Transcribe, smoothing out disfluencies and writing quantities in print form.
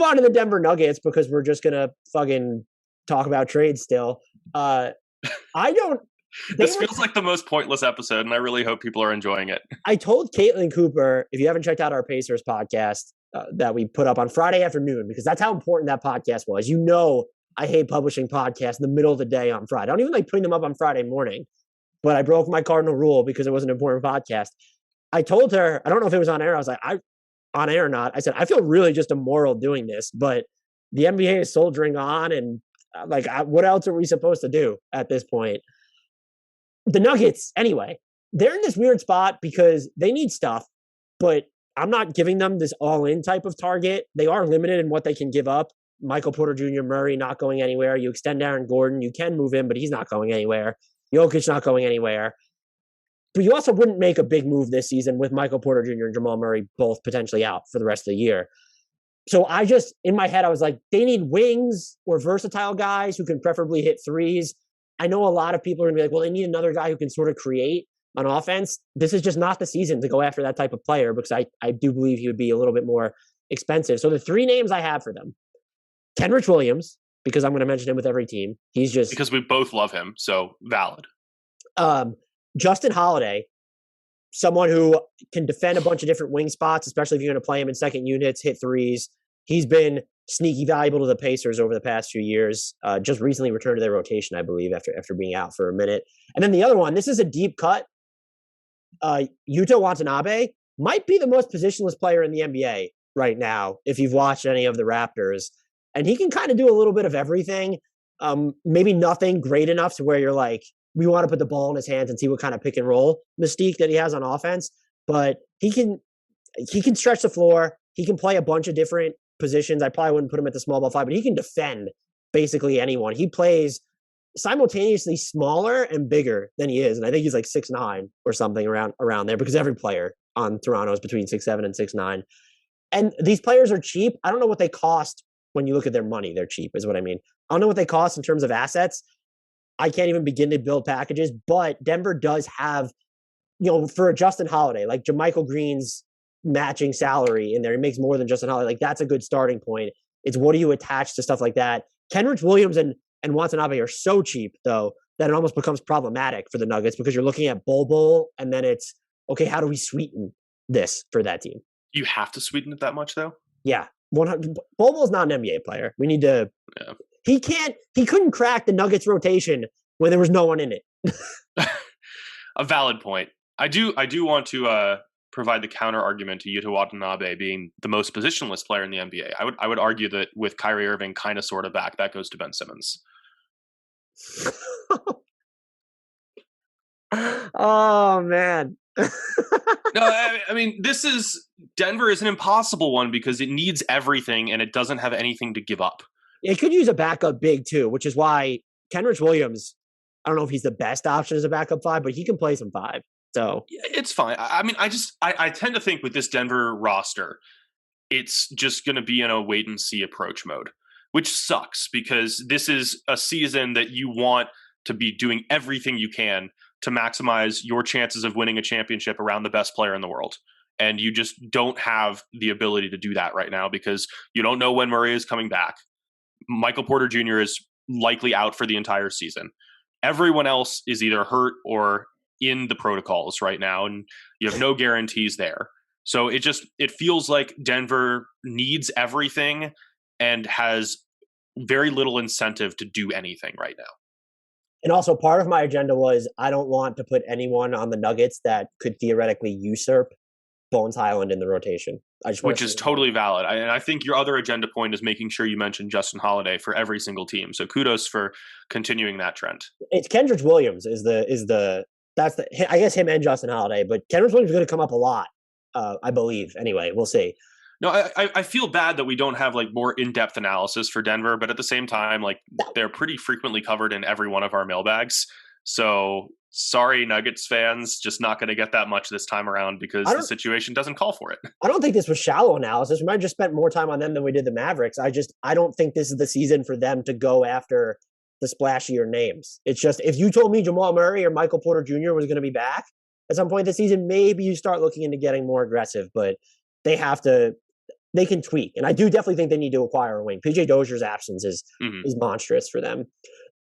on to the Denver Nuggets because we're just gonna fucking talk about trades still. I don't. This feels like the most pointless episode, and I really hope people are enjoying it. I told Caitlin Cooper, if you haven't checked out our Pacers podcast that we put up on Friday afternoon, because that's how important that podcast was. You know, I hate publishing podcasts in the middle of the day on Friday. I don't even like putting them up on Friday morning, but I broke my cardinal rule because it was an important podcast. I told her, I don't know if it was on air. I was like, on air or not. I said, I feel really just immoral doing this, but the NBA is soldiering on, and what else are we supposed to do at this point? The Nuggets, anyway, they're in this weird spot because they need stuff, but I'm not giving them this all-in type of target. They are limited in what they can give up. Michael Porter Jr., Murray not going anywhere. You extend Aaron Gordon, you can move him, but he's not going anywhere. Jokic not going anywhere. But you also wouldn't make a big move this season with Michael Porter Jr. and Jamal Murray both potentially out for the rest of the year. So I just, in my head, I was like, they need wings or versatile guys who can preferably hit threes. I know a lot of people are going to be like, well, they need another guy who can sort of create on offense. This is just not the season to go after that type of player because I do believe he would be a little bit more expensive. So the three names I have for them, Kenrich Williams, because I'm going to mention him with every team. He's just... Because we both love him, so valid. Justin Holiday, someone who can defend a bunch of different wing spots, especially if you're going to play him in second units, hit threes. He's been sneaky valuable to the Pacers over the past few years. Just recently returned to their rotation, I believe, after being out for a minute. And then the other one, this is a deep cut. Yuta Watanabe might be the most positionless player in the NBA right now, if you've watched any of the Raptors. And he can kind of do a little bit of everything. Maybe nothing great enough to where you're like, we want to put the ball in his hands and see what kind of pick and roll mystique that he has on offense. But he can stretch the floor. He can play a bunch of different positions. I probably wouldn't put him at the small ball five, but he can defend basically anyone. He plays simultaneously smaller and bigger than he is. And I think he's like 6'9" or something around there, because every player on Toronto is between 6'7" and 6'9". And these players are cheap. I don't know what they cost when you look at their money. They're cheap is what I mean. I don't know what they cost in terms of assets. I can't even begin to build packages, but Denver does have, for a Justin Holiday, like JaMychal Green's matching salary in there. He makes more than Justin Holiday. Like, that's a good starting point. It's what do you attach to stuff like that? Kenrich Williams and Watanabe are so cheap, though, that it almost becomes problematic for the Nuggets because you're looking at Bol, and then it's, okay, how do we sweeten this for that team? You have to sweeten it that much, though? Yeah. Bol is not an NBA player. We need to... Yeah. He couldn't crack the Nuggets rotation when there was no one in it. A valid point. I do want to provide the counter argument to Yuta Watanabe being the most positionless player in the NBA. I would argue that with Kyrie Irving kind of sort of back, that goes to Ben Simmons. Oh, man. No, I mean, Denver is an impossible one because it needs everything and it doesn't have anything to give up. It could use a backup big too, which is why Kenrich Williams, I don't know if he's the best option as a backup five, but he can play some five. So it's fine. I mean, I tend to think with this Denver roster, it's just going to be in a wait and see approach mode, which sucks because this is a season that you want to be doing everything you can to maximize your chances of winning a championship around the best player in the world. And you just don't have the ability to do that right now because you don't know when Murray is coming back. Michael Porter Jr. is likely out for the entire season. Everyone else is either hurt or in the protocols right now, and you have no guarantees there. So it feels like Denver needs everything and has very little incentive to do anything right now. And also part of my agenda was I don't want to put anyone on the Nuggets that could theoretically usurp Bones Highland in the rotation. Which is totally valid. And I think your other agenda point is making sure you mention Justin Holiday for every single team. So kudos for continuing that trend. It's Kenrich Williams I guess him and Justin Holiday, but Kenrich Williams is going to come up a lot, I believe. Anyway, we'll see. No, I feel bad that we don't have like more in-depth analysis for Denver, but at the same time, like they're pretty frequently covered in every one of our mailbags. So sorry, Nuggets fans, just not going to get that much this time around because the situation doesn't call for it. I don't think this was shallow analysis. We might have just spent more time on them than we did the Mavericks. I don't think this is the season for them to go after the splashier names. It's just, if you told me Jamal Murray or Michael Porter Jr. was going to be back at some point this season, maybe you start looking into getting more aggressive, but they have to they can tweak. And I do definitely think they need to acquire a wing. PJ Dozier's absence is Mhm. is monstrous for them.